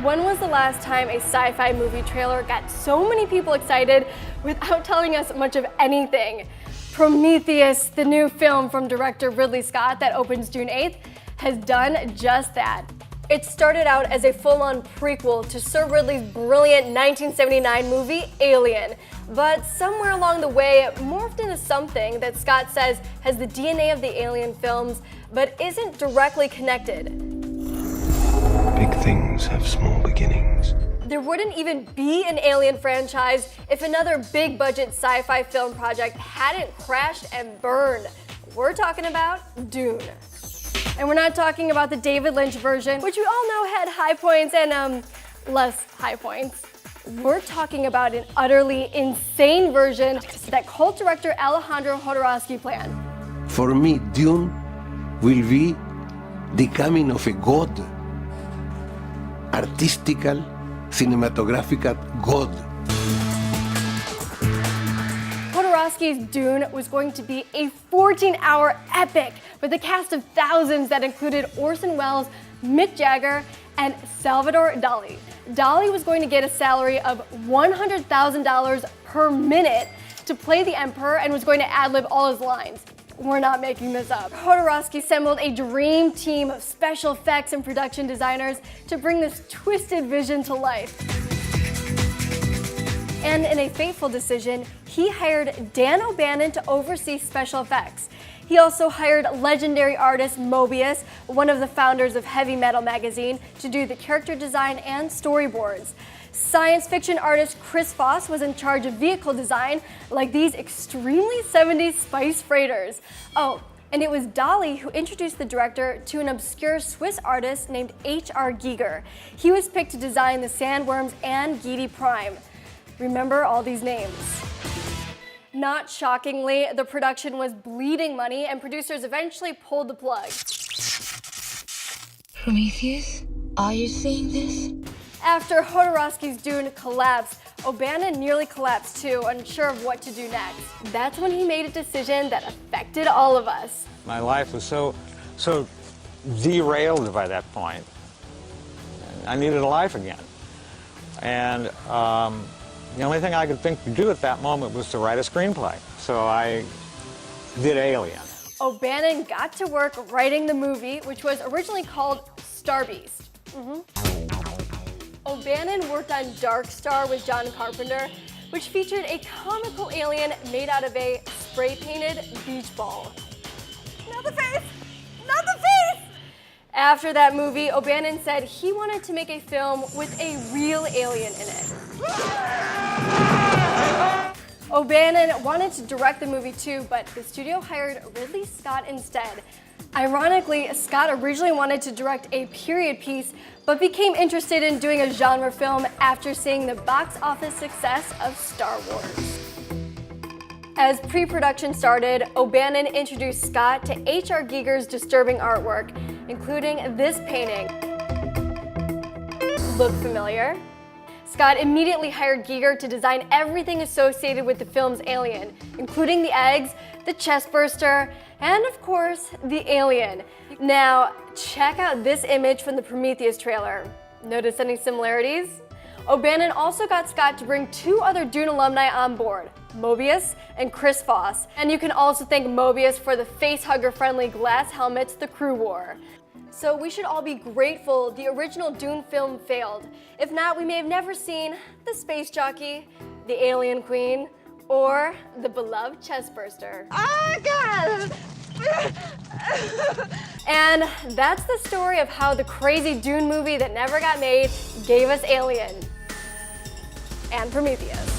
when was the last time a sci-fi movie trailer got so many people excited without telling us much of anything? Prometheus, the new film from director Ridley Scott that opens June 8th, has done just that. It started out as a full-on prequel to Sir Ridley's brilliant 1979 movie, Alien. But somewhere along the way, it morphed into something that Scott says has the DNA of the Alien films, but isn't directly connected. Big things have small beginnings. There wouldn't even be an Alien franchise if another big-budget sci-fi film project hadn't crashed and burned. We're talking about Dune. And we're not talking about the David Lynch version, which we all know had high points and less high points. We're talking about an utterly insane version that cult director Alejandro Jodorowsky planned. For me, Dune will be the coming of a god, artistical, cinematographical god. Jodorowsky's Dune was going to be a 14-hour epic with a cast of thousands that included Orson Welles, Mick Jagger, and Salvador Dali. Dali was going to get a salary of $100,000 per minute to play the Emperor and was going to ad-lib all his lines. We're not making this up. Jodorowsky assembled a dream team of special effects and production designers to bring this twisted vision to life. And in a fateful decision, he hired Dan O'Bannon to oversee special effects. He also hired legendary artist Mobius, one of the founders of Heavy Metal magazine, to do the character design and storyboards. Science fiction artist Chris Foss was in charge of vehicle design, like these extremely 70s spice freighters. Oh, and it was Dali who introduced the director to an obscure Swiss artist named H.R. Giger. He was picked to design the Sandworms and Giedi Prime. Remember all these names. Not shockingly, the production was bleeding money and producers eventually pulled the plug. Prometheus, are you seeing this? After Jodorowsky's Dune collapsed, O'Bannon nearly collapsed too, unsure of what to do next. That's when he made a decision that affected all of us. My life was so derailed by that point. I needed a life again. And the only thing I could think to do at that moment was to write a screenplay. So I did Alien. O'Bannon got to work writing the movie, which was originally called Star Beast. O'Bannon worked on Dark Star with John Carpenter, which featured a comical alien made out of a spray-painted beach ball. Not the face! Not the face! After that movie, O'Bannon said he wanted to make a film with a real alien in it. O'Bannon wanted to direct the movie too, but the studio hired Ridley Scott instead. Ironically, Scott originally wanted to direct a period piece, but became interested in doing a genre film after seeing the box office success of Star Wars. As pre-production started, O'Bannon introduced Scott to H.R. Giger's disturbing artwork, including this painting. Look familiar? Scott immediately hired Giger to design everything associated with the film's Alien, including the eggs, the chestburster, and of course, the alien. Now, check out this image from the Prometheus trailer. Notice any similarities? O'Bannon also got Scott to bring two other Dune alumni on board, Mobius and Chris Foss. And you can also thank Mobius for the facehugger-friendly glass helmets the crew wore. So we should all be grateful the original Dune film failed. If not, we may have never seen the space jockey, the alien queen, or the beloved chestburster. Oh, God! And that's the story of how the crazy Dune movie that never got made gave us Alien and Prometheus.